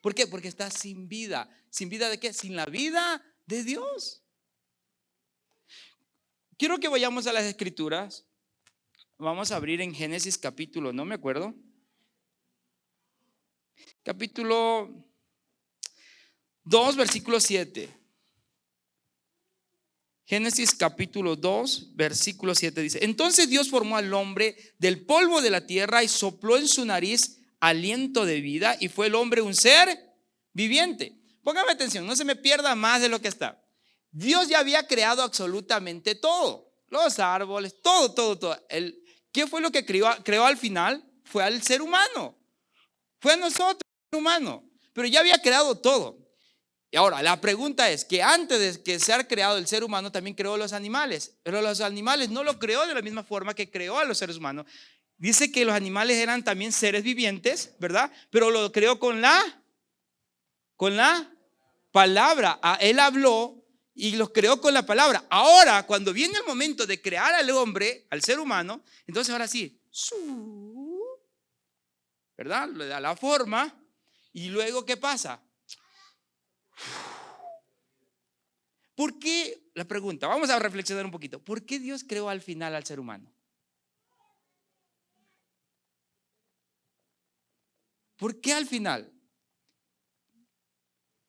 ¿Por qué? Porque está sin vida. ¿Sin vida de qué? Sin la vida de Dios. Quiero que vayamos a las Escrituras. Vamos a abrir en Génesis capítulo, no me acuerdo. Capítulo 2, versículo 7. Génesis capítulo 2, versículo 7 dice: entonces Dios formó al hombre del polvo de la tierra y sopló en su nariz aliento de vida, y fue el hombre un ser viviente. Póngame atención, no se me pierda más de lo que está. Dios ya había creado absolutamente todo, los árboles, todo. ¿Qué fue lo que creó al final? Fue al ser humano, fue a nosotros, el ser humano, pero ya había creado todo. Y ahora, la pregunta es que antes de que sea creado el ser humano, también creó los animales, pero los animales no lo creó de la misma forma que creó a los seres humanos. Dice que los animales eran también seres vivientes, ¿verdad? Pero lo creó con la palabra. Él habló y los creó con la palabra. Ahora, cuando viene el momento de crear al hombre, al ser humano, entonces ahora sí, ¿verdad? Le da la forma. Y luego, ¿qué pasa? ¿Por qué? La pregunta, vamos a reflexionar un poquito. ¿Por qué Dios creó al final al ser humano? ¿Por qué al final?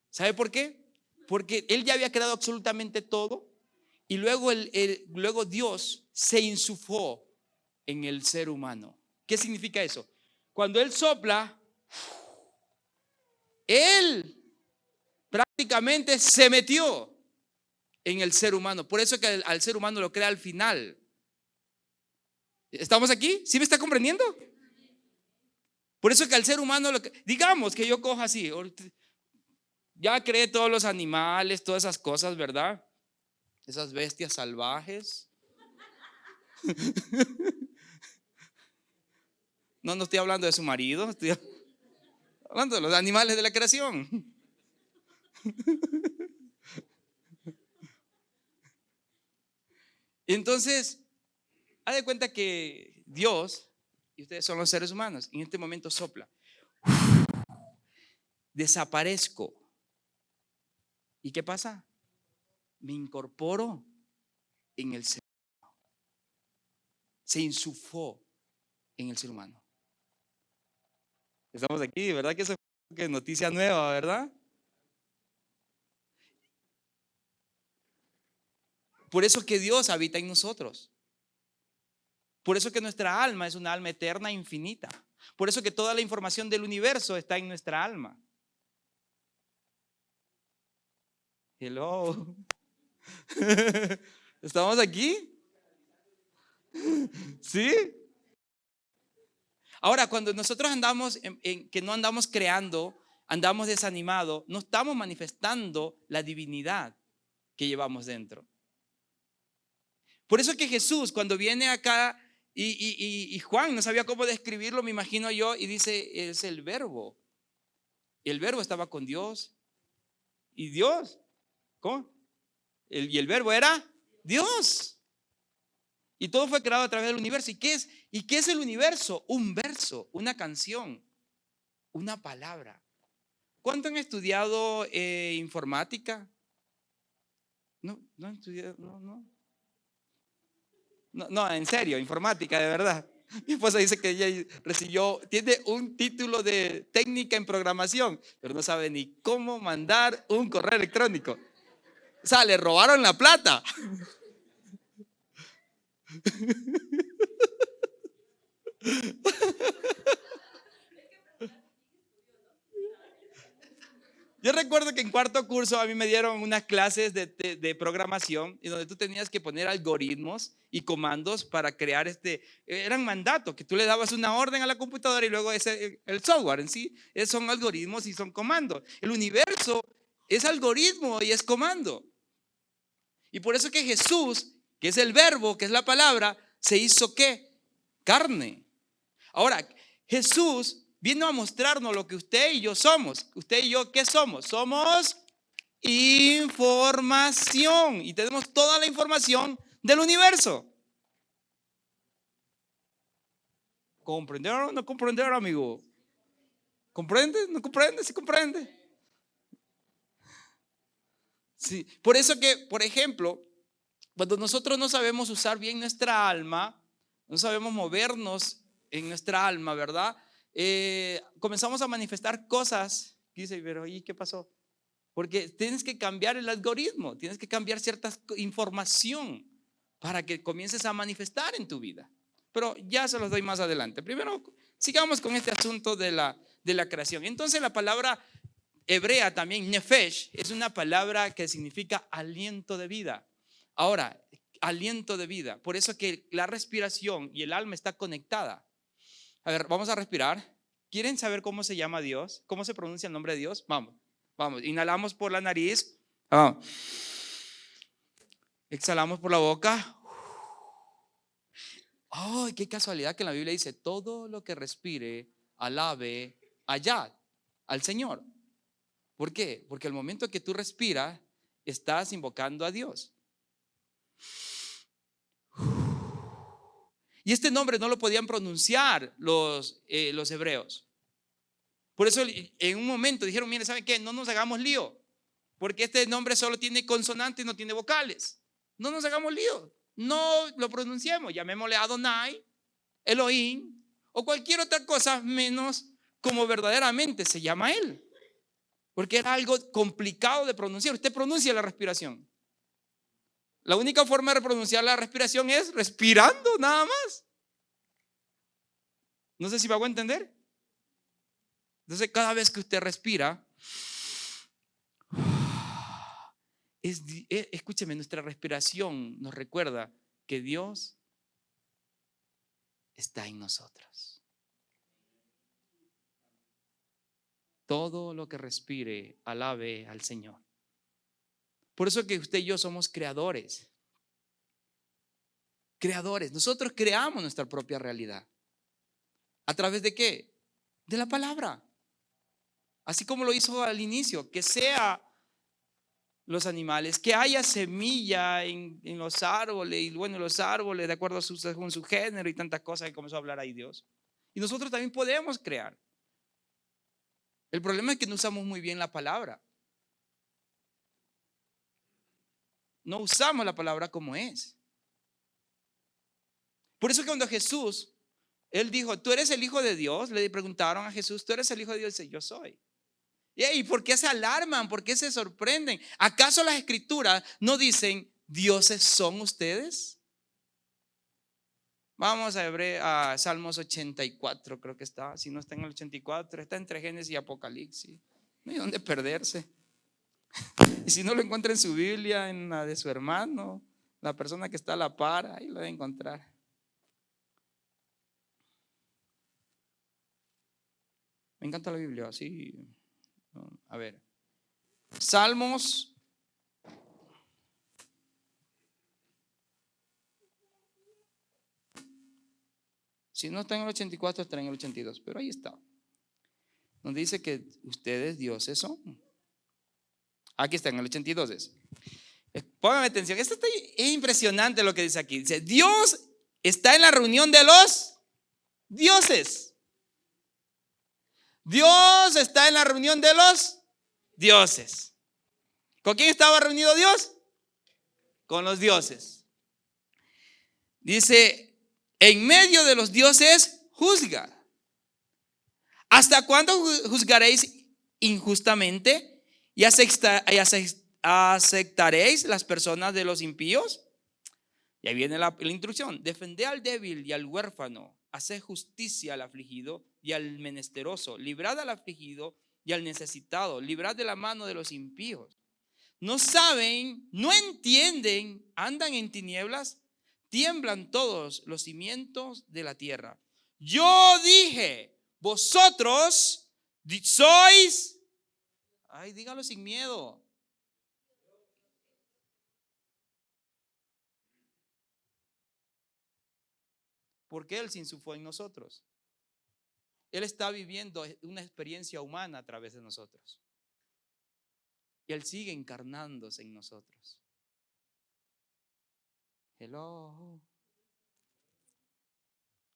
¿Sabe por qué? Porque Él ya había creado absolutamente todo y luego Dios se insufló en el ser humano. ¿Qué significa eso? Cuando Él sopla, Él prácticamente se metió en el ser humano. Por eso que al ser humano lo crea al final. ¿Estamos aquí? ¿Sí me está comprendiendo? Por eso que al ser humano, digamos que yo coja así, ya creé todos los animales, todas esas cosas, ¿verdad? Esas bestias salvajes. No estoy hablando de su marido, estoy hablando de los animales de la creación. Entonces, haz de cuenta que Dios, y ustedes son los seres humanos, en este momento sopla. Desaparezco. ¿Y qué pasa? Me incorporo en el ser humano. Se insufló en el ser humano. Estamos aquí, ¿verdad? Que eso es noticia nueva, ¿verdad? Por eso que Dios habita en nosotros. Por eso que nuestra alma es una alma eterna e infinita. Por eso que toda la información del universo está en nuestra alma. Hello. ¿Estamos aquí? ¿Sí? Ahora, cuando nosotros andamos que no andamos creando, andamos desanimados, no estamos manifestando la divinidad que llevamos dentro. Por eso que Jesús, cuando viene acá y Juan no sabía cómo describirlo, me imagino yo, y dice, es el verbo. Y el verbo estaba con Dios. Y Dios, ¿cómo? Y el verbo era Dios. Y todo fue creado a través del universo. ¿Y qué es el universo? Un verso, una canción, una palabra. ¿Cuánto han estudiado informática? No han estudiado, no, en serio, informática, de verdad. Mi esposa dice que ella tiene un título de técnica en programación, pero no sabe ni cómo mandar un correo electrónico. O sea, le robaron la plata. Yo recuerdo que en cuarto curso a mí me dieron unas clases de programación y donde tú tenías que poner algoritmos y comandos para crear eran mandatos, que tú le dabas una orden a la computadora y luego el software en sí, son algoritmos y son comandos. El universo es algoritmo y es comando. Y por eso que Jesús, que es el verbo, que es la palabra, se hizo ¿qué? Carne. Ahora, Jesús vino a mostrarnos lo que usted y yo somos. Usted y yo, ¿qué somos? Somos información. Y tenemos toda la información del universo. ¿Comprendieron o no comprendieron, amigo? ¿Comprende? ¿No comprende? ¿Sí comprende? Sí. Por eso que, por ejemplo, cuando nosotros no sabemos usar bien nuestra alma, no sabemos movernos en nuestra alma, ¿verdad? Comenzamos a manifestar cosas. Dice, pero ¿y qué pasó? Porque tienes que cambiar el algoritmo, tienes que cambiar cierta información para que comiences a manifestar en tu vida. Pero ya se los doy más adelante. Primero, sigamos con este asunto de la creación. Entonces, la palabra hebrea también, nefesh, es una palabra que significa aliento de vida. Ahora, aliento de vida. Por eso que la respiración y el alma está conectada. A ver, vamos a respirar. ¿Quieren saber cómo se llama Dios? ¿Cómo se pronuncia el nombre de Dios? Vamos, vamos. Inhalamos por la nariz. Vamos. Exhalamos por la boca. ¡Ay, qué casualidad que en la Biblia dice: todo lo que respire, alabe allá al Señor! ¿Por qué? Porque al momento que tú respiras, estás invocando a Dios. Y este nombre no lo podían pronunciar los hebreos. Por eso en un momento dijeron: mire, ¿saben qué? No nos hagamos lío, porque este nombre solo tiene consonantes y no tiene vocales. No nos hagamos lío, no lo pronunciemos, llamémosle Adonai, Elohim o cualquier otra cosa menos como verdaderamente se llama Él. Porque era algo complicado de pronunciar. Usted pronuncia la respiración. La única forma de pronunciar la respiración es respirando, nada más. No sé si me hago entender. Entonces, cada vez que usted respira, escúcheme, nuestra respiración nos recuerda que Dios está en nosotros. Todo lo que respire, alabe al Señor. Por eso que usted y yo somos creadores. Creadores. Nosotros creamos nuestra propia realidad. ¿A través de qué? De la palabra. Así como lo hizo al inicio, que sea los animales, que haya semilla en los árboles, y bueno, los árboles de acuerdo a con su género y tantas cosas que comenzó a hablar ahí Dios. Y nosotros también podemos crear. El problema es que no usamos muy bien la palabra. No usamos la palabra como es. Por eso que cuando Jesús, Él dijo: ¿tú eres el Hijo de Dios? Le preguntaron a Jesús: ¿tú eres el Hijo de Dios? Y dice: yo soy. ¿Y por qué se alarman? ¿Por qué se sorprenden? ¿Acaso las escrituras no dicen: dioses son ustedes? Vamos a Salmos 84, creo que está. Si no está en el 84, está entre Génesis y Apocalipsis. No hay dónde perderse. Y si no lo encuentra en su Biblia, en la de su hermano, la persona que está a la par, ahí lo debe encontrar. Me encanta la Biblia, sí. A ver, Salmos. Si no está en el 84, está en el 82, pero ahí está. Donde dice que ustedes dioses son. Aquí está en el 82. Pónganme atención, esto es impresionante lo que dice aquí. Dice: Dios está en la reunión de los dioses. Dios está en la reunión de los dioses. ¿Con quién estaba reunido Dios? Con los dioses. Dice: en medio de los dioses juzga. ¿Hasta cuándo juzgaréis injustamente y aceptaréis las personas de los impíos? Y ahí viene la instrucción: defended al débil y al huérfano, haced justicia al afligido y al menesteroso, librad al afligido y al necesitado, librad de la mano de los impíos. No saben, no entienden, andan en tinieblas, tiemblan todos los cimientos de la tierra. Yo dije: vosotros sois, ay, dígalo sin miedo. Porque Él se insufló en nosotros. Él está viviendo una experiencia humana a través de nosotros. Y Él sigue encarnándose en nosotros. Hello.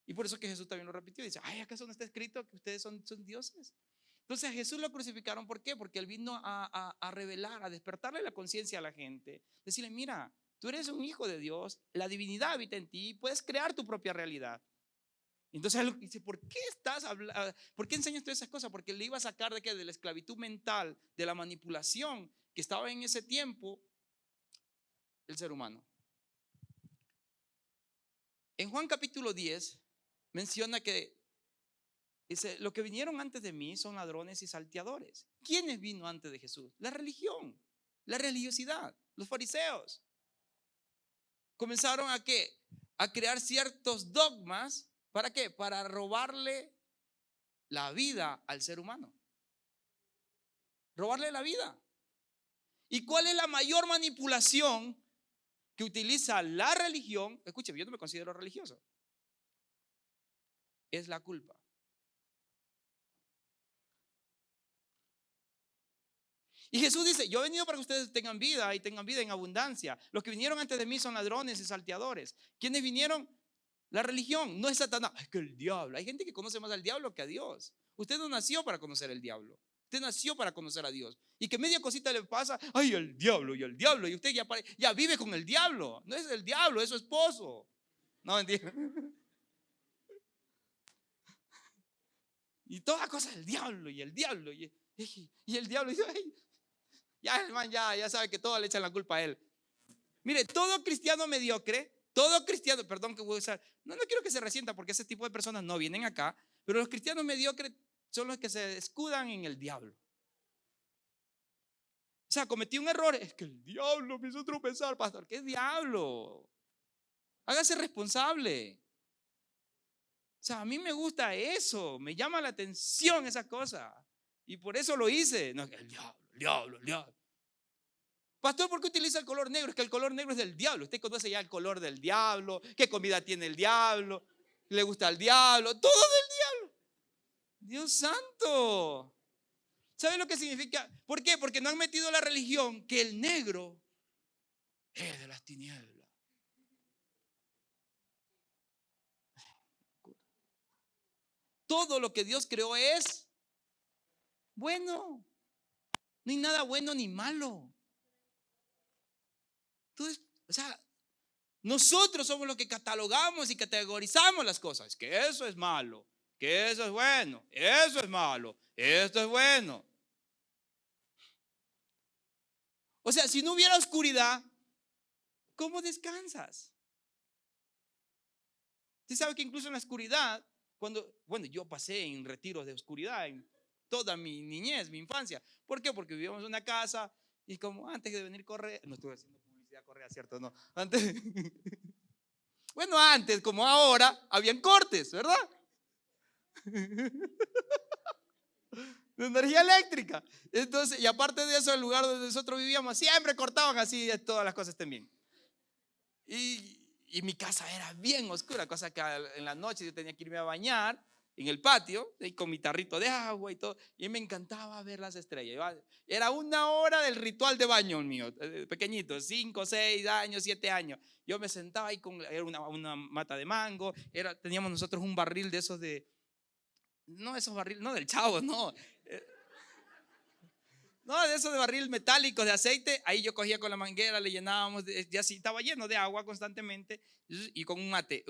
Y por eso que Jesús también lo repitió. Dice: ay, ¿acaso no está escrito que ustedes son dioses? Entonces a Jesús lo crucificaron, ¿por qué? Porque Él vino a revelar, a despertarle la conciencia a la gente. Decirle, mira, tú eres un hijo de Dios, la divinidad habita en ti, puedes crear tu propia realidad. Entonces él dice, ¿por qué estás hablando? ¿Por qué enseñas todas esas cosas? Porque le iba a sacar de qué, de la esclavitud mental, de la manipulación que estaba en ese tiempo el ser humano. En Juan capítulo 10 menciona que dice, los que vinieron antes de mí son ladrones y salteadores. ¿Quiénes vino antes de Jesús? La religión, la religiosidad, los fariseos. Comenzaron a qué? A crear ciertos dogmas. ¿Para qué? Para robarle la vida al ser humano. Robarle la vida. ¿Y cuál es la mayor manipulación que utiliza la religión? Escuche, yo no me considero religioso. Es la culpa. Y Jesús dice, yo he venido para que ustedes tengan vida y tengan vida en abundancia. Los que vinieron antes de mí son ladrones y salteadores. ¿Quiénes vinieron? La religión, no es Satanás, es que el diablo. Hay gente que conoce más al diablo que a Dios. Usted no nació para conocer el diablo. Usted nació para conocer a Dios. Y que media cosita le pasa, ay, el diablo y el diablo. Y usted ya vive con el diablo. No es el diablo, es su esposo. No, mentira. Y toda cosa del diablo y el diablo. Y el diablo dice, ay, ya hermano, ya sabe que todo le echan la culpa a él. Mire, todo cristiano mediocre, todo cristiano, perdón que voy a usar, no quiero que se resienta porque ese tipo de personas no vienen acá, pero los cristianos mediocres son los que se escudan en el diablo. O sea, cometí un error, es que el diablo me hizo tropezar, pastor. ¿Qué diablo? Hágase responsable. O sea, a mí me gusta eso, me llama la atención esa cosa. Y por eso lo hice. No, el diablo. Pastor, ¿por qué utiliza el color negro? Es que el color negro es del diablo. Usted conoce ya el color del diablo, qué comida tiene el diablo, le gusta el diablo, todo del diablo. Dios santo. ¿Sabe lo que significa? ¿Por qué? Porque no han metido la religión que el negro es de las tinieblas. Todo lo que Dios creó es bueno. No hay nada bueno ni malo. Entonces, o sea, nosotros somos los que catalogamos y categorizamos las cosas. Que eso es malo, que eso es bueno, eso es malo, esto es bueno. O sea, si no hubiera oscuridad, ¿cómo descansas? Usted sabe que incluso en la oscuridad, bueno, yo pasé en retiros de oscuridad en toda mi niñez, mi infancia. ¿Por qué? Porque vivíamos en una casa y como antes de venir Correa, no estuve haciendo publicidad Correa, ¿cierto? No, antes, bueno, antes como ahora, habían cortes, ¿verdad? De energía eléctrica. Entonces, y aparte de eso, el lugar donde nosotros vivíamos siempre cortaban así, todas las cosas estén bien. Y mi casa era bien oscura, cosa que en la noche yo tenía que irme a bañar en el patio, y con mi tarrito de agua y todo, y me encantaba ver las estrellas. Era 1 hora del ritual de baño mío, pequeñito, 5, 6 años, 7 años. Yo me sentaba ahí era una mata de mango, teníamos nosotros un barril de esos no esos barriles, no del Chavo, no. No, de esos de barril metálico de aceite, ahí yo cogía con la manguera, le llenábamos, ya sí, estaba lleno de agua constantemente y con un mate.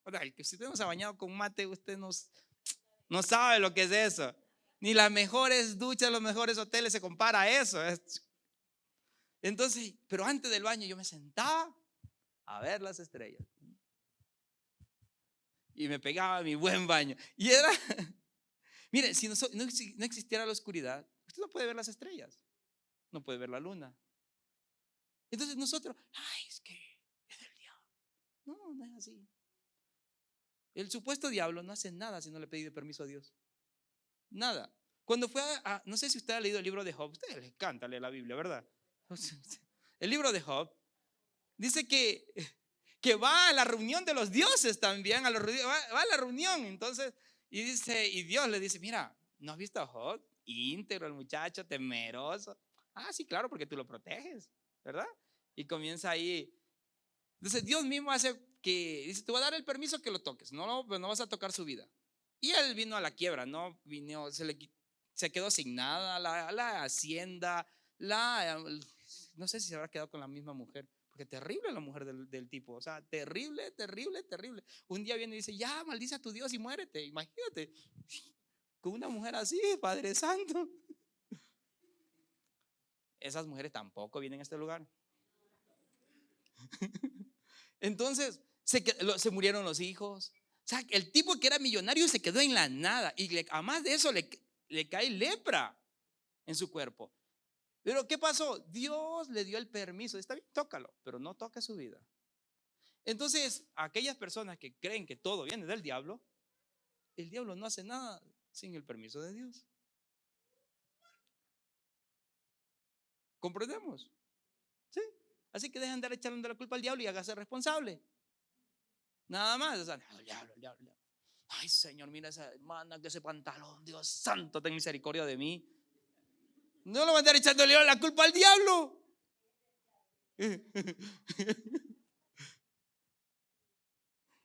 O sea, si usted no se ha bañado con mate, usted no sabe lo que es eso. Ni las mejores duchas, los mejores hoteles se compara a eso. Entonces, pero antes del baño yo me sentaba a ver las estrellas. Y me pegaba mi buen baño. Y era, mire, si no existiera la oscuridad, usted no puede ver las estrellas, no puede ver la luna. Entonces nosotros, ay, es que es del diablo. No es así. El supuesto diablo no hace nada si no le pide permiso a Dios. Nada. Cuando fue no sé si usted ha leído el libro de Job, a usted le encanta leer la Biblia, ¿verdad? El libro de Job dice que va a la reunión de los dioses también, va a la reunión, entonces, y Dios le dice, mira, ¿no has visto a Job? Íntegro el muchacho, temeroso. Ah, sí, claro, porque tú lo proteges, ¿verdad? Y comienza ahí. Entonces Dios mismo hace que, dice, te voy a dar el permiso que lo toques, no vas a tocar su vida. Y él vino a la quiebra, ¿no? Se quedó sin nada, la hacienda, no sé si se habrá quedado con la misma mujer, porque terrible la mujer del tipo, o sea, terrible, terrible, terrible. Un día viene y dice, ya, maldice a tu Dios y muérete, imagínate, con una mujer así, Padre Santo. Esas mujeres tampoco vienen a este lugar. Entonces, se murieron los hijos. O sea, el tipo que era millonario se quedó en la nada. Y además de eso, le cae lepra en su cuerpo. Pero ¿qué pasó? Dios le dio el permiso. Está bien, tócalo, pero no toque su vida. Entonces, aquellas personas que creen que todo viene del diablo, el diablo no hace nada sin el permiso de Dios. ¿Comprendemos? Sí. Así que dejen de echarle la culpa al diablo y hágase responsable. Nada más. O sea, el diablo, el diablo, el diablo. Ay, Señor, mira esa hermana, que ese pantalón, Dios santo, ten misericordia de mí. No lo van a andar echándole la culpa al diablo.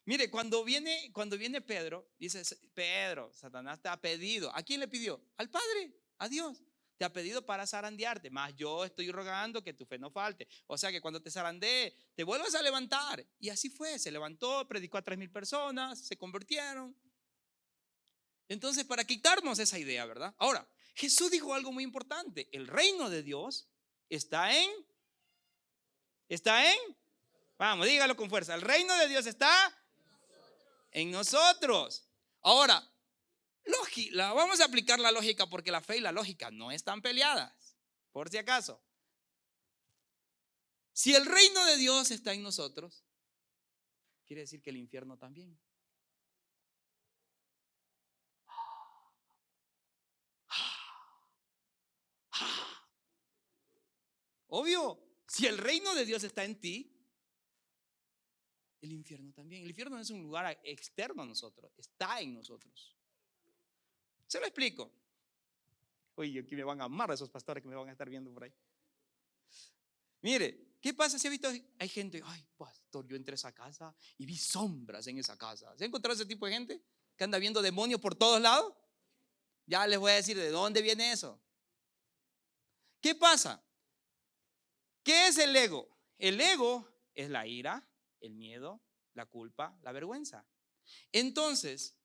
Mire, cuando viene Pedro, dice, Pedro, Satanás te ha pedido. ¿A quién le pidió? Al Padre, a Dios. Te ha pedido para zarandearte, mas yo estoy rogando que tu fe no falte. O sea que cuando te zarandee, te vuelvas a levantar. Y así fue, se levantó, predicó a 3,000 personas, se convirtieron. Entonces, para quitarnos esa idea, ¿verdad? Ahora, Jesús dijo algo muy importante. El reino de Dios está en, vamos, dígalo con fuerza. El reino de Dios está en nosotros. Ahora, vamos a aplicar la lógica porque la fe y la lógica no están peleadas, por si acaso. Si el reino de Dios está en nosotros, quiere decir que el infierno también. Obvio, si el reino de Dios está en ti, el infierno también. El infierno no es un lugar externo a nosotros, está en nosotros. Se lo explico. Oye, aquí me van a amar esos pastores que me van a estar viendo por ahí. Mire, ¿qué pasa si ha visto? Hay gente, ay, pastor, yo entré a esa casa y vi sombras en esa casa. ¿Se ha encontrado ese tipo de gente que anda viendo demonios por todos lados? Ya les voy a decir de dónde viene eso. ¿Qué pasa? ¿Qué es el ego? El ego es la ira, el miedo, la culpa, la vergüenza. Entonces,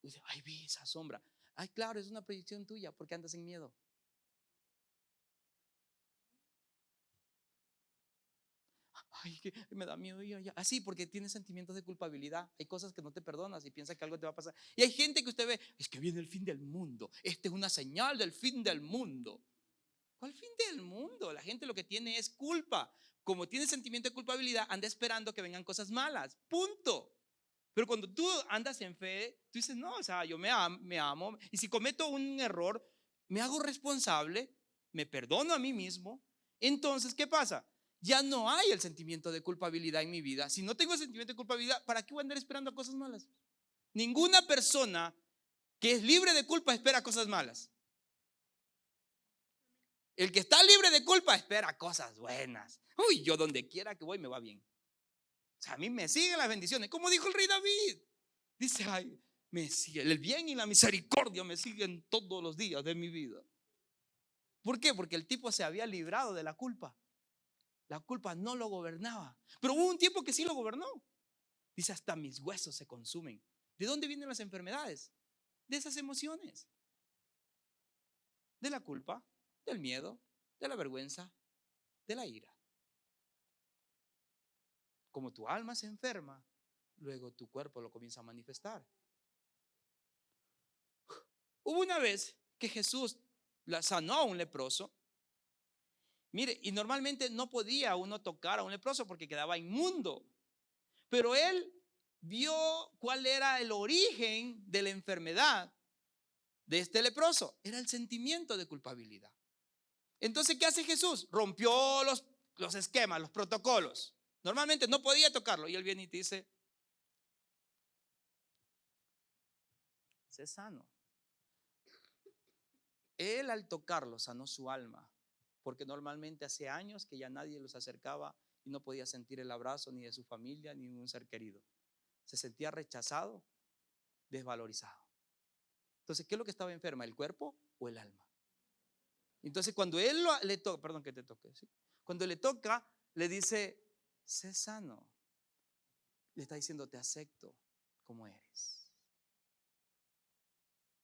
dice, ay, vi esa sombra. Ay, claro, es una proyección tuya porque andas en miedo. Ay, que me da miedo. Así, porque tienes sentimientos de culpabilidad. Hay cosas que no te perdonas y piensas que algo te va a pasar. Y hay gente que usted ve, es que viene el fin del mundo. Esta es una señal del fin del mundo. ¿Cuál fin del mundo? La gente lo que tiene es culpa. Como tiene sentimiento de culpabilidad, anda esperando que vengan cosas malas. Punto. Pero cuando tú andas en fe, tú dices, no, o sea, yo me amo. Y si cometo un error, me hago responsable, me perdono a mí mismo. Entonces, ¿qué pasa? Ya no hay el sentimiento de culpabilidad en mi vida. Si no tengo el sentimiento de culpabilidad, ¿para qué voy a andar esperando cosas malas? Ninguna persona que es libre de culpa espera cosas malas. El que está libre de culpa espera cosas buenas. Uy, yo donde quiera que voy me va bien. O sea, a mí me siguen las bendiciones. Como dijo el rey David. Dice, ay, me sigue el bien y la misericordia me siguen todos los días de mi vida. ¿Por qué? Porque el tipo se había librado de la culpa. La culpa no lo gobernaba. Pero hubo un tiempo que sí lo gobernó. Dice, hasta mis huesos se consumen. ¿De dónde vienen las enfermedades? De esas emociones. De la culpa, del miedo, de la vergüenza, de la ira. Como tu alma se enferma, luego tu cuerpo lo comienza a manifestar. Hubo una vez que Jesús sanó a un leproso. Mire, y normalmente no podía uno tocar a un leproso porque quedaba inmundo. Pero él vio cuál era el origen de la enfermedad de este leproso. Era el sentimiento de culpabilidad. Entonces, ¿qué hace Jesús? Rompió los esquemas, los protocolos. Normalmente no podía tocarlo. Y él viene y te dice, sé sano. Él al tocarlo sanó su alma. Porque normalmente hace años que ya nadie los acercaba y no podía sentir el abrazo ni de su familia ni de un ser querido. Se sentía rechazado, desvalorizado. Entonces, ¿qué es lo que estaba enferma? ¿El cuerpo o el alma? Entonces, cuando él le toca, perdón que te toque, ¿sí? Cuando le toca, le dice, sé sano. Le está diciendo, te acepto como eres.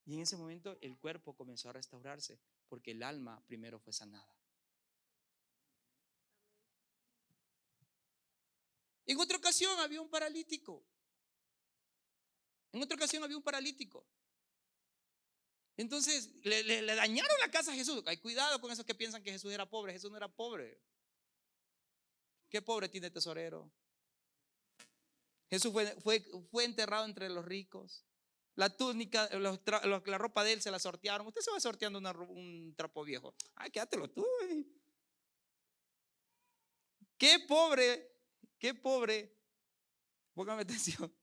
Y en ese momento el cuerpo comenzó a restaurarse porque el alma primero fue sanada. En otra ocasión había un paralítico. En otra ocasión había un paralítico. Entonces le dañaron la casa a Jesús. Hay cuidado con esos que piensan que Jesús era pobre. Jesús no era pobre. ¿Qué pobre tiene tesorero? Jesús fue enterrado entre los ricos. La túnica, la ropa de él se la sortearon. Usted se va sorteando un trapo viejo. Ay, quédatelo tú. Qué pobre, qué pobre. Póngame atención.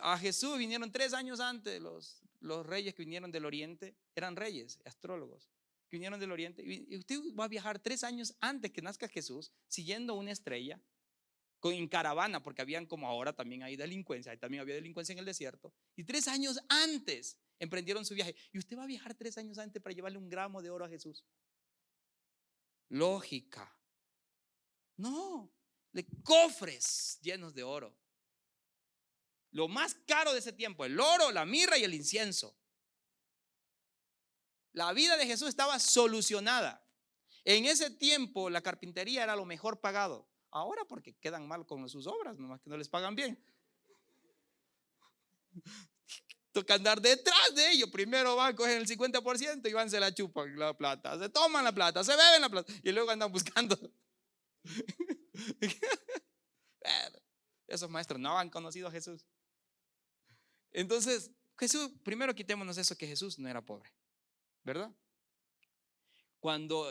A Jesús vinieron 3 años antes los reyes que vinieron del oriente. Eran reyes, astrólogos, que vinieron del oriente. Y usted va a viajar 3 años antes que nazca Jesús, siguiendo una estrella, en caravana, porque habían como ahora también hay delincuencia, también había delincuencia en el desierto. Y 3 años antes emprendieron su viaje. Y usted va a viajar 3 años antes para llevarle un gramo de oro a Jesús. Lógica. No, de cofres llenos de oro. Lo más caro de ese tiempo, el oro, la mirra y el incienso. La vida de Jesús estaba solucionada. En ese tiempo la carpintería era lo mejor pagado. Ahora porque quedan mal con sus obras, nomás que no les pagan bien. Toca andar detrás de ellos. Primero van, cogen el 50% y van, se la chupan la plata. Se toman la plata, se beben la plata y luego andan buscando. Esos maestros no han conocido a Jesús. Entonces, Jesús, primero quitémonos eso, que Jesús no era pobre, ¿verdad?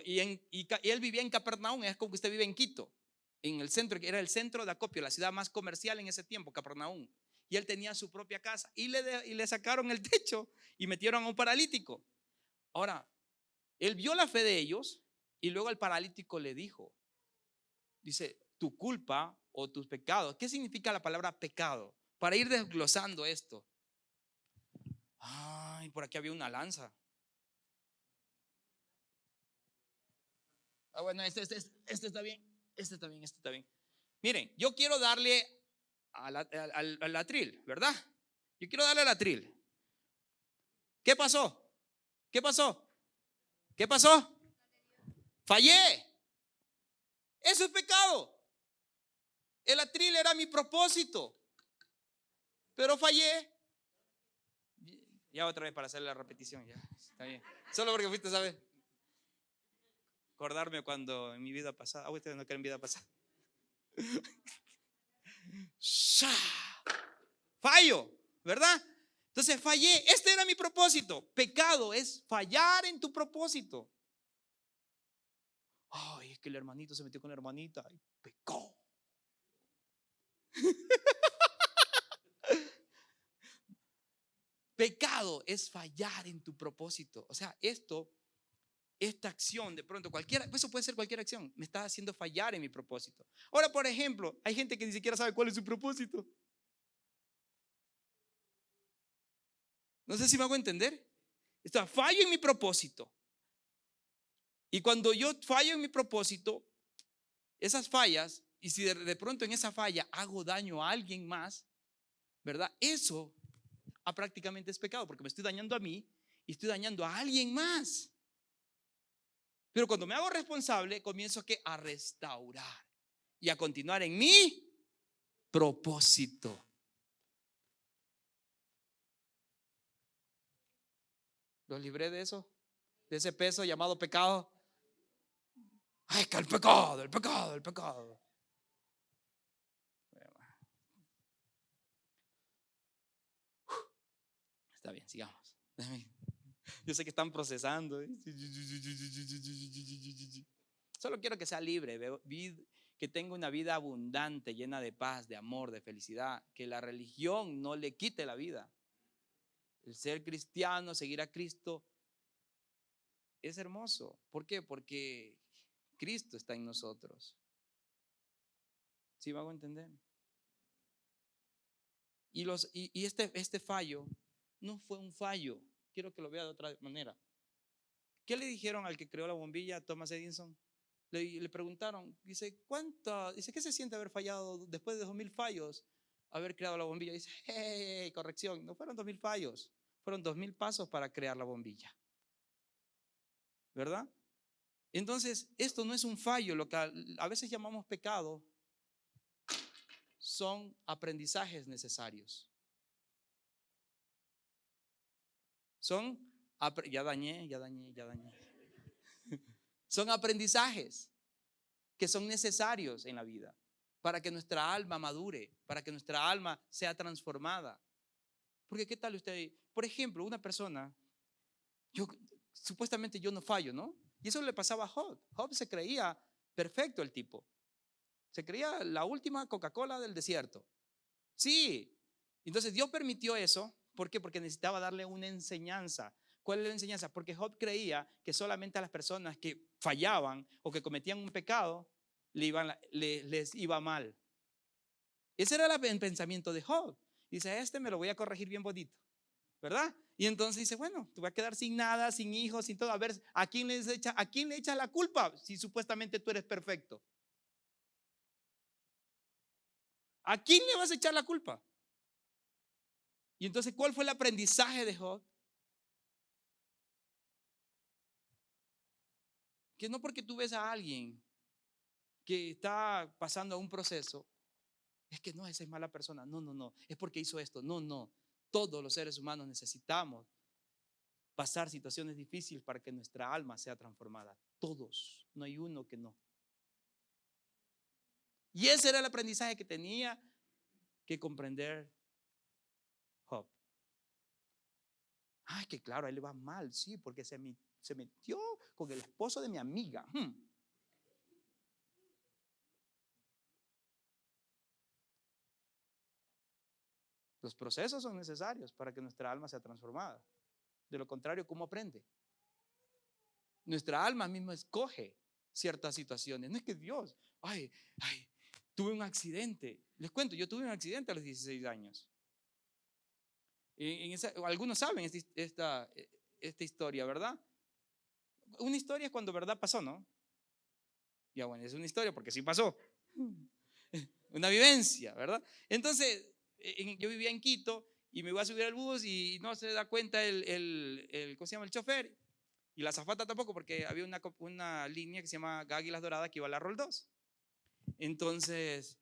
Y él vivía en Capernaum, es como que usted vive en Quito, en el centro, que era el centro de acopio, la ciudad más comercial en ese tiempo, Capernaum. Y él tenía su propia casa y le sacaron el techo y metieron a un paralítico. Ahora, él vio la fe de ellos y luego el paralítico le dijo, dice, tu culpa o tus pecados. ¿Qué significa la palabra pecado? Para ir desglosando esto. Ay, por aquí había una lanza. Ah, bueno, este está bien. Este está bien, este está bien. Miren, yo quiero darle al atril, ¿verdad? Yo quiero darle al atril. ¿Qué pasó? ¿Qué pasó? ¿Qué pasó? Fallé. Eso es pecado. El atril era mi propósito, pero fallé. Ya otra vez para hacer la repetición, ya, está bien. Solo porque fuiste, ¿sabes? Acordarme cuando en mi vida pasada, ustedes no quieren vida pasada. Fallo, ¿verdad? Entonces fallé. Este era mi propósito. Pecado es fallar en tu propósito. Ay, es que el hermanito se metió con la hermanita y pecó. Pecado es fallar en tu propósito. O sea, esta acción, de pronto, eso puede ser cualquier acción, me está haciendo fallar en mi propósito. Ahora, por ejemplo, hay gente que ni siquiera sabe cuál es su propósito. No sé si me hago entender. Fallo en mi propósito. Y cuando yo fallo en mi propósito, esas fallas, y si de pronto en esa falla hago daño a alguien más, ¿verdad? Eso prácticamente es pecado, porque me estoy dañando a mí y estoy dañando a alguien más. Pero cuando me hago responsable, comienzo a restaurar y a continuar en mi propósito. ¿Los libré de eso? De ese peso llamado pecado. Ay, que el pecado, el pecado, el pecado. Está bien, sigamos. Yo sé que están procesando. Solo quiero que sea libre, que tenga una vida abundante, llena de paz, de amor, de felicidad. Que la religión no le quite la vida. El ser cristiano, seguir a Cristo, es hermoso. ¿Por qué? Porque Cristo está en nosotros. ¿Sí me hago entender? Y este fallo no fue un fallo. Quiero que lo vea de otra manera. ¿Qué le dijeron al que creó la bombilla, Thomas Edison? Le preguntaron, dice, ¿qué se siente haber fallado después de 2000 fallos, haber creado la bombilla? Dice, hey, corrección, no fueron 2000 fallos, fueron 2000 pasos para crear la bombilla. ¿Verdad? Entonces, esto no es un fallo, lo que a veces llamamos pecado son aprendizajes necesarios. Ya dañé. Son aprendizajes que son necesarios en la vida para que nuestra alma madure, para que nuestra alma sea transformada. Porque ¿qué tal usted? Por ejemplo, una persona, supuestamente yo no fallo, ¿no? Y eso le pasaba a Job. Job se creía perfecto el tipo. Se creía la última Coca-Cola del desierto. Sí. Entonces Dios permitió eso. ¿Por qué? Porque necesitaba darle una enseñanza. ¿Cuál es la enseñanza? Porque Job creía que solamente a las personas que fallaban o que cometían un pecado les iba mal. Ese era el pensamiento de Job. Dice, me lo voy a corregir bien bonito, ¿verdad? Y entonces dice, bueno, te voy a quedar sin nada, sin hijos, sin todo. A ver, ¿a quién le echas la culpa si supuestamente tú eres perfecto? ¿A quién le vas a echar la culpa? Y entonces, ¿cuál fue el aprendizaje de Job? Que no porque tú ves a alguien que está pasando un proceso, es que no, esa es mala persona. No, es porque hizo esto. No. Todos los seres humanos necesitamos pasar situaciones difíciles para que nuestra alma sea transformada. Todos, no hay uno que no. Y ese era el aprendizaje que tenía que comprender Job. Ay, que claro, a él le va mal, sí, porque se metió con el esposo de mi amiga. Los procesos son necesarios para que nuestra alma sea transformada. De lo contrario, ¿cómo aprende? Nuestra alma misma escoge ciertas situaciones. No es que Dios, tuve un accidente. Les cuento, yo tuve un accidente a los 16 años. Algunos saben esta historia, ¿verdad? Una historia es cuando verdad pasó, ¿no? Ya bueno, es una historia porque sí pasó. Una vivencia, ¿verdad? Entonces, yo vivía en Quito y me iba a subir al bus y no se da cuenta ¿cómo se llama? El chofer. Y la azafata tampoco, porque había una línea que se llama Águilas Doradas que iba a la Rol 2. Entonces,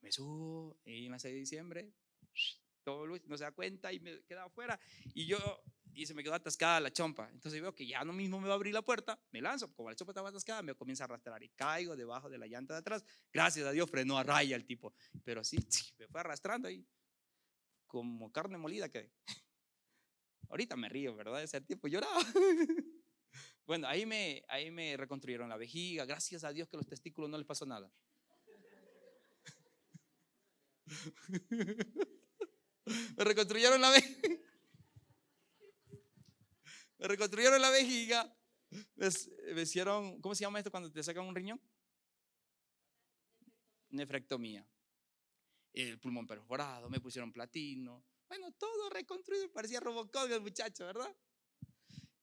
me subo y en la 6 de diciembre, todo luz, no se da cuenta y me quedaba afuera. Y se me quedó atascada la chompa. Entonces veo que ya no mismo me va a abrir la puerta, me lanzo, como la chompa estaba atascada, me comienza a arrastrar y caigo debajo de la llanta de atrás. Gracias a Dios frenó a raya el tipo, pero sí, me fue arrastrando ahí, como carne molida que ahorita me río, ¿verdad? Ese tipo lloraba. Bueno, ahí me reconstruyeron la vejiga, gracias a Dios que a los testículos no les pasó nada. Me reconstruyeron la vejiga. Me reconstruyeron la vejiga. Me hicieron, ¿cómo se llama esto cuando te sacan un riñón? Nefrectomía. El pulmón perforado, me pusieron platino. Bueno, todo reconstruido, parecía Robocop el muchacho, ¿verdad?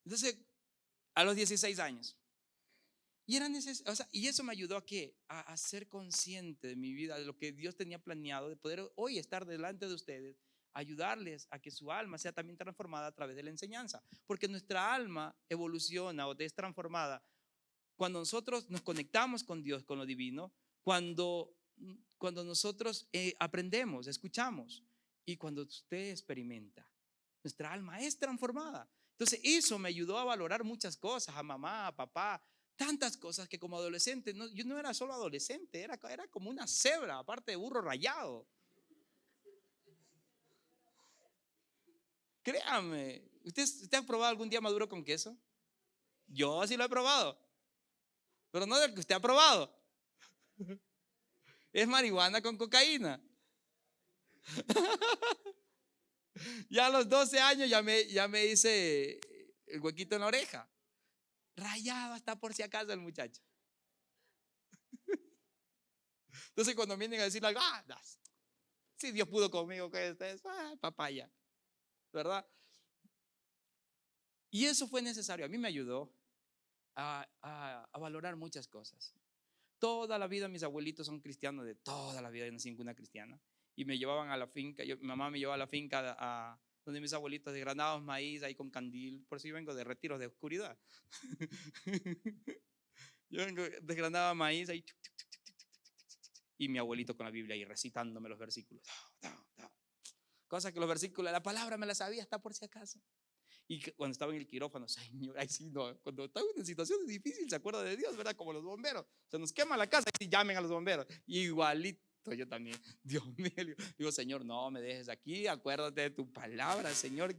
Entonces, a los 16 años. Y era necesario, y eso me ayudó a ser consciente de mi vida, de lo que Dios tenía planeado, de poder hoy estar delante de ustedes, ayudarles a que su alma sea también transformada a través de la enseñanza. Porque nuestra alma evoluciona o es transformada cuando nosotros nos conectamos con Dios, con lo divino, cuando nosotros aprendemos, escuchamos y cuando usted experimenta. Nuestra alma es transformada. Entonces eso me ayudó a valorar muchas cosas, a mamá, a papá, tantas cosas que como adolescente, yo no era solo adolescente, era como una cebra, aparte de burro rayado. Créame, ¿usted ha probado algún día maduro con queso? Yo sí lo he probado, pero no del que usted ha probado. Es marihuana con cocaína. Ya a los 12 años ya me hice el huequito en la oreja. Rayado hasta por si acaso el muchacho. Entonces cuando vienen a decir algo, Si Dios pudo conmigo, ¿qué es? Papaya, ¿verdad? Y eso fue necesario. A mí me ayudó a valorar muchas cosas. Toda la vida mis abuelitos son cristianos, de toda la vida. Yo nací en una cristiana. Y me llevaban a la finca, mi mamá me llevaba a la finca donde mis abuelitos desgranados maíz, ahí con candil. Por eso yo vengo de retiros de oscuridad. Yo vengo, desgranaba maíz ahí. Y mi abuelito con la Biblia ahí recitándome los versículos. Cosa que los versículos, la palabra me la sabía hasta por si acaso. Y cuando estaba en el quirófano, Señor, ahí sí, no, cuando estaba en una situación difícil, se acuerda de Dios, ¿verdad? Como los bomberos. Se nos quema la casa y llamen a los bomberos. Igualito yo también. Dios mío, digo, Señor, no me dejes aquí, acuérdate de tu palabra, Señor.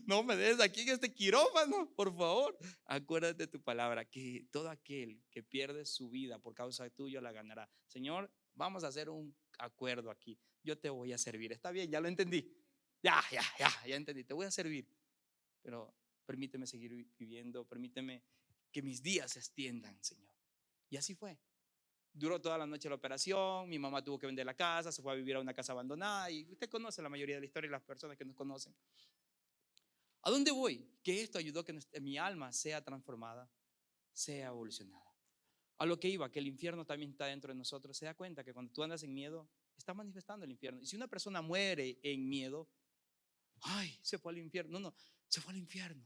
No me dejes aquí en este quirófano, por favor. Acuérdate de tu palabra, que todo aquel que pierde su vida por causa tuya la ganará. Señor, vamos a hacer un acuerdo aquí. Yo te voy a servir. Está bien, ya lo entendí. Ya entendí. Te voy a servir. Pero permíteme seguir viviendo. Permíteme que mis días se extiendan, Señor. Y así fue. Duró toda la noche la operación. Mi mamá tuvo que vender la casa. Se fue a vivir a una casa abandonada. Y usted conoce la mayoría de la historia y las personas que nos conocen. ¿A dónde voy? Que esto ayudó a que mi alma sea transformada, sea evolucionada. A lo que iba, que el infierno también está dentro de nosotros. Se da cuenta que cuando tú andas en miedo, está manifestando el infierno. Y si una persona muere en miedo, ay, se fue al infierno. No, se fue al infierno.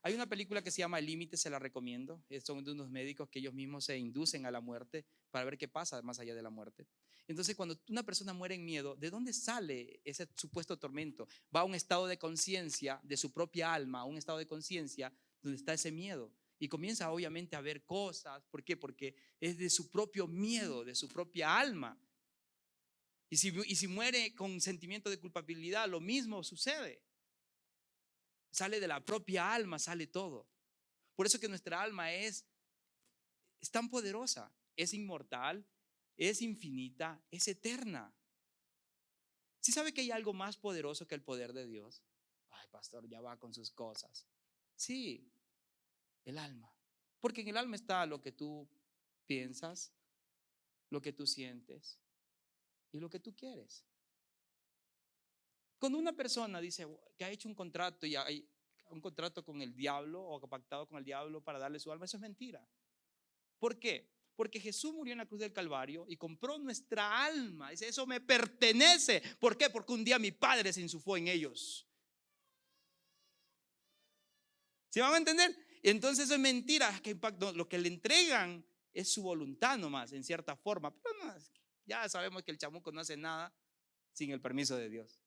Hay una película que se llama El Límite, se la recomiendo. Son de unos médicos que ellos mismos se inducen a la muerte para ver qué pasa más allá de la muerte. Entonces, cuando una persona muere en miedo, ¿de dónde sale ese supuesto tormento? Va a un estado de conciencia de su propia alma, a un estado de conciencia donde está ese miedo. Y comienza obviamente a ver cosas. ¿Por qué? Porque es de su propio miedo, de su propia alma. Y si muere con sentimiento de culpabilidad, lo mismo sucede. Sale de la propia alma, sale todo. Por eso que nuestra alma es tan poderosa, es inmortal, es infinita, es eterna. ¿Sí sabe que hay algo más poderoso que el poder de Dios? Ay, pastor, ya va con sus cosas. Sí, el alma. Porque en el alma está lo que tú piensas, lo que tú sientes y lo que tú quieres. Cuando una persona dice que ha hecho un contrato y hay un contrato con el diablo o ha pactado con el diablo para darle su alma, eso es mentira. ¿Por qué? Porque Jesús murió en la cruz del Calvario y compró nuestra alma. Dice, eso me pertenece. ¿Por qué? Porque un día mi Padre se insufló en ellos. ¿Sí van a entender? Entonces eso es mentira. ¿Qué impacto? Lo que le entregan es su voluntad nomás, en cierta forma. Pero no, ya sabemos que el chamuco no hace nada sin el permiso de Dios.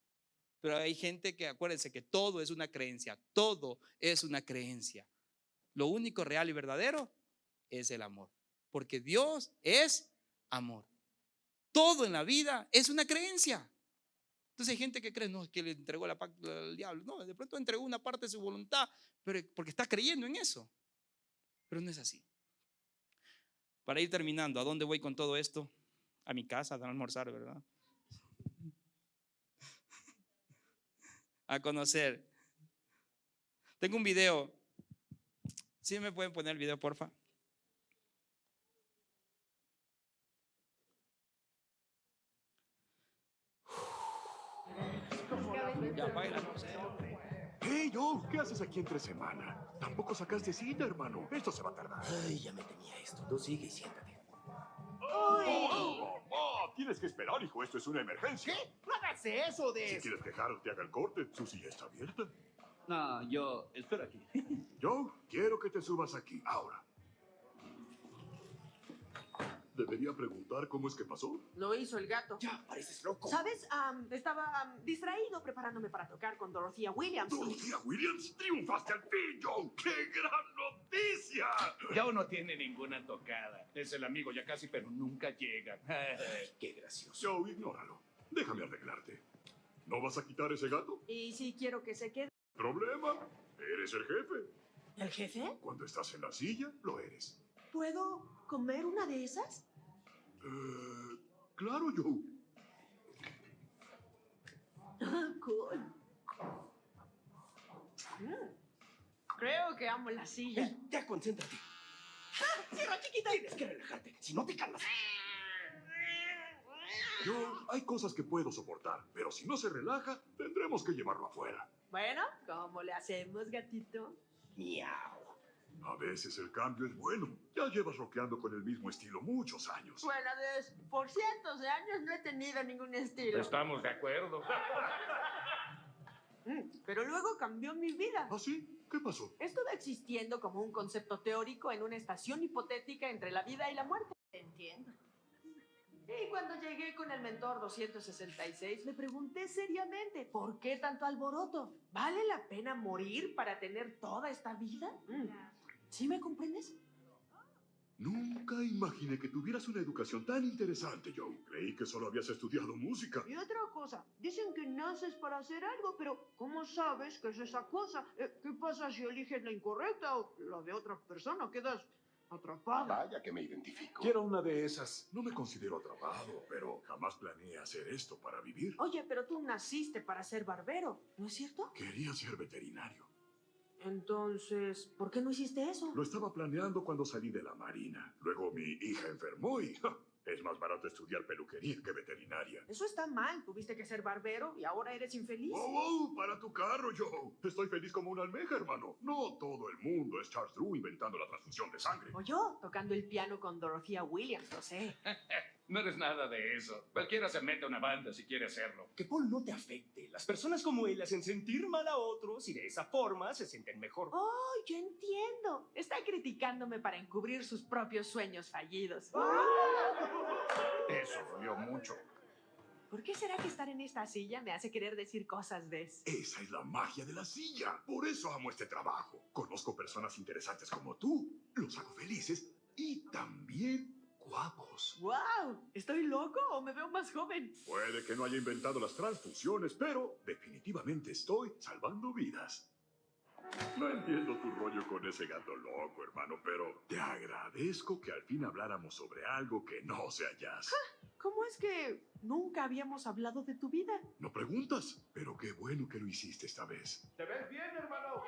Pero hay gente que, acuérdense que todo es una creencia. Todo es una creencia. Lo único real y verdadero es el amor. Porque Dios es amor. Todo en la vida es una creencia. Entonces hay gente que cree, no, es que le entregó la pacta al diablo. No, de pronto entregó una parte de su voluntad, pero porque está creyendo en eso. Pero no es así. Para ir terminando, ¿a dónde voy con todo esto? A mi casa, a almorzar, ¿verdad? A conocer. Tengo un video. ¿Sí me pueden poner el video, porfa? Ya, apague la luz. Hey, Joe, ¿qué haces aquí entre semana? Tampoco sacaste cita, hermano. Esto se va a tardar. Ay, ya me temía esto. Tú sigue y siéntate. Tienes que esperar, hijo. Esto es una emergencia. ¿Qué? No hagas eso Si quieres dejar, te haga el corte. Su silla está abierta. No, yo espero aquí. Joe, quiero que te subas aquí, ahora. Debería preguntar cómo es que pasó. Lo hizo el gato. Ya, pareces loco. ¿Sabes? Estaba distraído preparándome para tocar con Dorothea Williams. Dorothea Williams, triunfaste al fin, Joe. ¡Qué gran noticia! Joe no tiene ninguna tocada. Es el amigo ya casi, pero nunca llega. Qué gracioso. Joe, ignóralo. Déjame arreglarte. ¿No vas a quitar ese gato? Y si quiero que se quede. ¿Problema? Eres el jefe. ¿El jefe? Cuando estás en la silla, lo eres. ¿Puedo comer una de esas? Claro, Joe. Cool. Creo que amo la silla. Ya, concéntrate. ¡Cierra, chiquita! Tienes que relajarte. Si no te calmas. Yo, hay cosas que puedo soportar, pero si no se relaja, tendremos que llevarlo afuera. Bueno, ¿cómo le hacemos, gatito? Miau. A veces el cambio es bueno. Ya llevas rockeando con el mismo estilo muchos años. Bueno, por cientos de años no he tenido ningún estilo. Estamos de acuerdo. Pero luego cambió mi vida. ¿Ah, sí? ¿Qué pasó? Estuve existiendo como un concepto teórico en una estación hipotética entre la vida y la muerte. Entiendo. Y cuando llegué con el mentor 266, me pregunté seriamente, ¿por qué tanto alboroto? ¿Vale la pena morir para tener toda esta vida? ¿Sí me comprendes? Nunca imaginé que tuvieras una educación tan interesante, Joe. Creí que solo habías estudiado música. Y otra cosa, dicen que naces para hacer algo, pero ¿cómo sabes qué es esa cosa? ¿Qué pasa si eliges la incorrecta o la de otra persona? Quedas atrapada. Vaya que me identifico. Quiero una de esas. No me considero atrapado, pero jamás planeé hacer esto para vivir. Oye, pero tú naciste para ser barbero, ¿no es cierto? Quería ser veterinario. Entonces, ¿por qué no hiciste eso? Lo estaba planeando cuando salí de la marina. Luego mi hija enfermó y es más barato estudiar peluquería que veterinaria. Eso está mal. Tuviste que ser barbero y ahora eres infeliz. ¡Wow, wow! ¡Para tu carro, Joe! Estoy feliz como una almeja, hermano. No todo el mundo es Charles Drew inventando la transfusión de sangre. O yo, tocando el piano con Dorothea Williams, lo sé. No eres nada de eso. Cualquiera se mete a una banda si quiere hacerlo. Que Paul no te afecte. Las personas como él hacen sentir mal a otros y de esa forma se sienten mejor. Oh, yo entiendo. Está criticándome para encubrir sus propios sueños fallidos. Eso dolió mucho. ¿Por qué será que estar en esta silla me hace querer decir cosas de eso? Esa es la magia de la silla. Por eso amo este trabajo. Conozco personas interesantes como tú. Los hago felices y también guapos. ¡Wow! ¿Estoy loco o me veo más joven? Puede que no haya inventado las transfusiones, pero definitivamente estoy salvando vidas. No entiendo tu rollo con ese gato loco, hermano, pero te agradezco que al fin habláramos sobre algo que no sea jazz. ¿Cómo es que nunca habíamos hablado de tu vida? No preguntas, pero qué bueno que lo hiciste esta vez. ¿Te ves bien, hermano?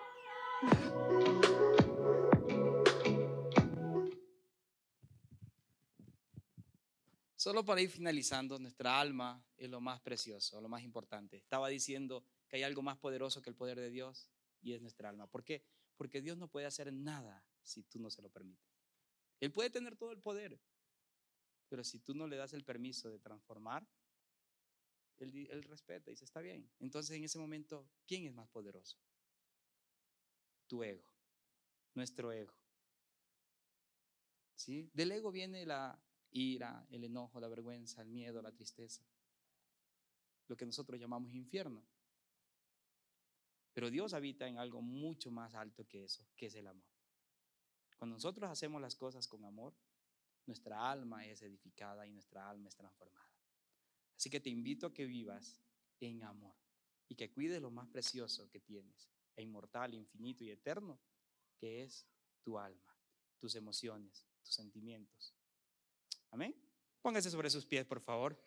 Solo para ir finalizando, nuestra alma es lo más precioso, lo más importante. Estaba diciendo que hay algo más poderoso que el poder de Dios y es nuestra alma. ¿Por qué? Porque Dios no puede hacer nada si tú no se lo permites. Él puede tener todo el poder, pero si tú no le das el permiso de transformar, él respeta y dice, está bien. Entonces en ese momento, ¿quién es más poderoso? Tu ego, nuestro ego. ¿Sí? Del ego viene la ira, el enojo, la vergüenza, el miedo, la tristeza. Lo que nosotros llamamos infierno. Pero Dios habita en algo mucho más alto que eso, que es el amor. Cuando nosotros hacemos las cosas con amor, nuestra alma es edificada y nuestra alma es transformada. Así que te invito a que vivas en amor y que cuides lo más precioso que tienes, e inmortal, infinito y eterno, que es tu alma, tus emociones, tus sentimientos. Amén. Póngase sobre sus pies, por favor.